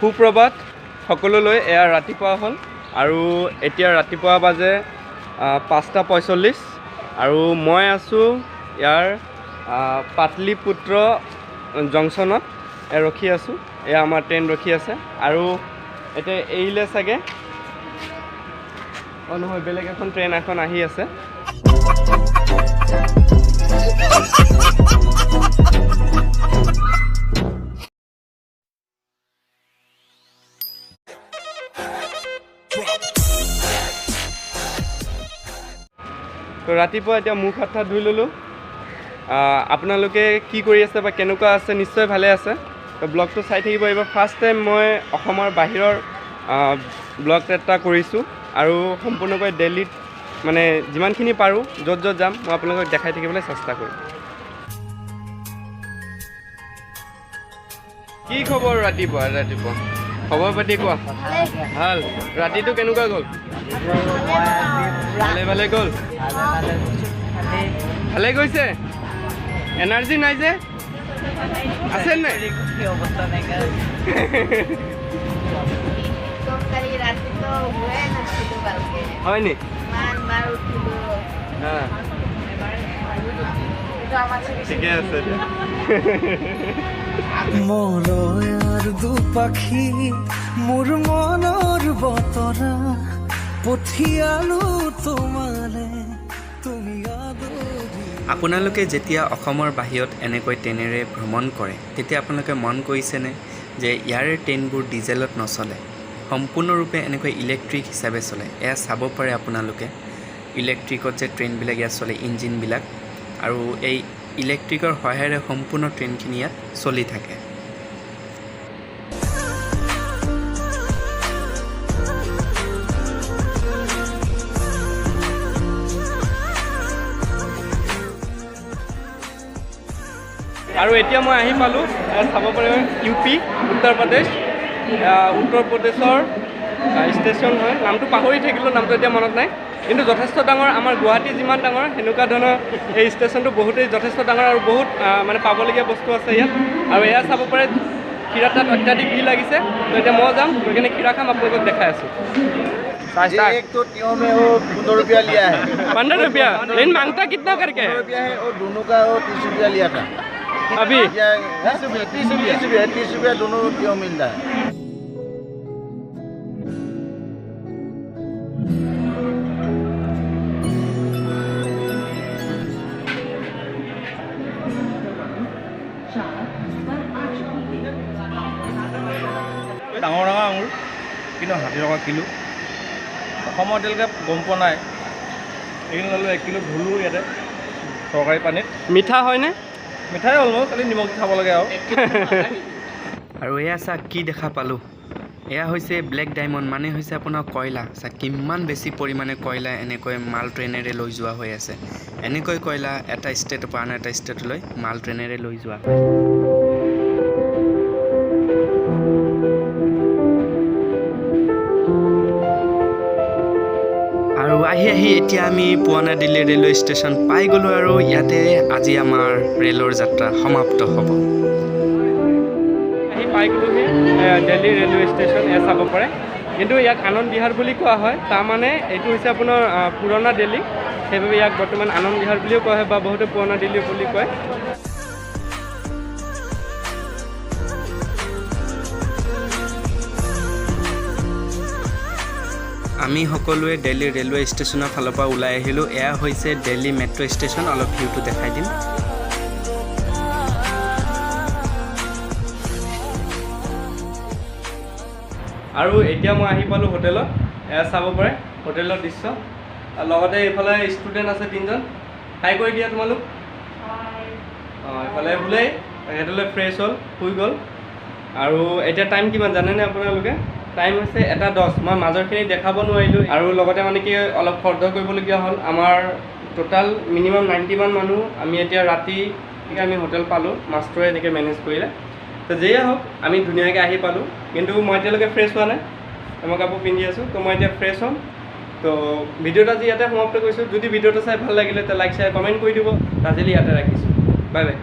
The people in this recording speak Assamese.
সুপ্ৰভাত সকলোলৈ। এয়া ৰাতিপুৱা হ'ল আৰু এতিয়া ৰাতিপুৱা বাজে 5:45 আৰু মই আছোঁ ইয়াৰ পাটলিপুত্ৰ জংচনত ৰখি আছোঁ। এয়া আমাৰ ট্ৰেইন ৰখি আছে আৰু এতিয়া এৰিলে চাগে, নহয় বেলেগ এখন ট্ৰেইন এখন আহি আছে। তো ৰাতিপুৱা এতিয়া মুখ হাত ধুই ল'লোঁ। আপোনালোকে কি কৰি আছে বা কেনেকুৱা আছে, নিশ্চয় ভালে আছে। তো ব্লগটো চাই থাকিব। এইবাৰ ফাৰ্ষ্ট টাইম মই অসমৰ বাহিৰৰ ব্লগ এটা কৰিছোঁ আৰু সম্পূৰ্ণকৈ দিল্লীত মানে যিমানখিনি পাৰোঁ য'ত য'ত যাম মই আপোনালোকক দেখাই থাকিবলৈ চেষ্টা কৰিম। কি খবৰ ৰাতিপুৱা খবৰ পাতি কোৱা? ভাল। ৰাতিটো কেনেকুৱা গ'ল? ভালে গ'ল। ভালে গৈছে। এনাৰ্জি নাই যে আছে নাই? হয় নি? ঠিকে আছে। মলয়াৰ দুপাখি মোৰ মনৰ বতৰা পঠিয়ালো তোমালে তুমি আপোনালোকে যেতিয়া অসমৰ বাহিৰত এনেকৈ ট্ৰেইনেৰে ভ্ৰমণ কৰে তেতিয়া আপোনালোকে মন কৰিছেনে যে ইয়াৰে ট্ৰেইনবোৰ ডিজেলত নচলে, সম্পূৰ্ণৰূপে এনেকৈ ইলেক্ট্ৰিক হিচাপে চলে। এয়া চাব পাৰে আপোনালোকে ইলেক্ট্ৰিকত যে ট্ৰেইনবিলাক ইয়াত চলে, ইঞ্জিনবিলাক, আৰু এই ইলেক্ট্ৰিকৰ সহায়েৰে সম্পূৰ্ণ ট্ৰেইনখিনি ইয়াত চলি থাকে। আৰু এতিয়া মই আহি পালোঁ, চাব পাৰে UP উত্তৰ প্ৰদেশৰ ষ্টেচন হয়। নামটো পাহৰি থাকিলোঁ, নামটো এতিয়া মনত নাই, কিন্তু যথেষ্ট ডাঙৰ। আমাৰ গুৱাহাটী যিমান ডাঙৰ সেনেকুৱা ধৰণৰ এই ষ্টেচনটো বহুতেই যথেষ্ট ডাঙৰ আৰু বহুত মানে পাবলগীয়া বস্তু আছে ইয়াত। আৰু এয়া চাব পাৰে ক্ষীৰা তাত অত্যাধিক ভিৰ লাগিছে। তো এতিয়া মই যাম, গৈ কিনে ক্ষীৰা খাম, আপোনালোকক দেখাই আছোঁ। एक तो त्यों में वो 15 रुपया लिया है। 15 रुपया। लेकिन मांगता कितना करके है? 15 रुपया है और दोनों का वो 30 रुपया लिया था अभी। 30 रुपया दोनों त्यों मिल रहा है। ডাঙৰ ডাঙৰ আঙুৰ কিন্তু 60 টকা কিলো। অসমৰ এতিয়ালৈকে গম পোৱা নাই। এইখিনি ল'লোঁ 1 কিলো ধুলোঁ ইয়াতে চৰকাৰী পানীত। মিঠা হয়নে? মিঠাই অলম'ষ্ট, খালি নিমখ খাব লাগে আৰু। আৰু এয়া চাওক কি দেখা পালোঁ, এয়া হৈছে ব্লেক ডায়মণ্ড, মানে হৈছে আপোনাৰ কয়লা। চাওক কিমান বেছি পৰিমাণে কয়লা এনেকৈ মাল ট্ৰেইনেৰে লৈ যোৱা হৈ আছে। এনেকৈ কয়লা এটা ষ্টেটৰ পৰা আন এটা ষ্টেটলৈ মাল ট্ৰেইনেৰে লৈ যোৱা হয়। আৰু আহি এতিয়া আমি পুৰণা দিল্লী ৰেলৱে ষ্টেচন পাই গ'লোঁ আৰু ইয়াতে আজি আমাৰ ৰেলৰ যাত্ৰা সমাপ্ত হ'ব। আহি পাই গ'লোহি দিল্লী ৰেলৱে ষ্টেচন। এয়া চাব পাৰে, কিন্তু ইয়াক আনন্দ বিহাৰ বুলি কোৱা হয়। তাৰমানে এইটো হৈছে আপোনাৰ পুৰণা দিল্লী, সেইবাবে ইয়াক বৰ্তমান আনন্দ বিহাৰ বুলিও কোৱা হয় বা বহুতে পুৰণা দিল্লী বুলি কয়। আমি সকলোৱে দিল্লী ৰেলৱে ষ্টেচনৰ ফালৰ পৰা ওলাই আহিলোঁ। এয়া হৈছে দিল্লী মেট্ৰ' ষ্টেচন। অলপ ভিউটো দেখাই দিম। আৰু এতিয়া মই আহি পালোঁ হোটেলত। এয়া চাব পাৰে হোটেলৰ দৃশ্য। লগতে এইফালে ষ্টুডেণ্ট আছে 3জন। হাই কৰি দিয়া তোমালোক। এইফালে বোলেই সিহঁতলৈ ফ্ৰেছ হ'ল, শুই গ'ল। আৰু এতিয়া টাইম কিমান জানেনে আপোনালোকে? টাইম হৈছে 1:10। মই মাজৰখিনি দেখাব নোৱাৰিলোঁ আৰু লগতে মানে কি অলপ খৰধৰ কৰিবলগীয়া হ'ল। আমাৰ টোটাল মিনিমাম 90 মান মানুহ আমি এতিয়া ৰাতি আমি হোটেল পালোঁ, মাষ্টৰে এনেকৈ মেনেজ কৰিলে। তো যেয়ে হওক আমি ধুনীয়াকৈ আহি পালোঁ, কিন্তু মই এতিয়ালৈকে ফ্ৰেছ হোৱা নাই। মই কাপোৰ পিন্ধি আছোঁ, তো মই এতিয়া ফ্ৰেছ হ'ম। তো ভিডিঅ'টো আজি ইয়াতে সমাপ্ত কৰিছোঁ। যদি ভিডিঅ'টো চাই ভাল লাগিলে তে লাইক শ্বেয়াৰ কমেণ্ট কৰি দিব। আজিলৈ ইয়াতে ৰাখিছোঁ। Bye bye.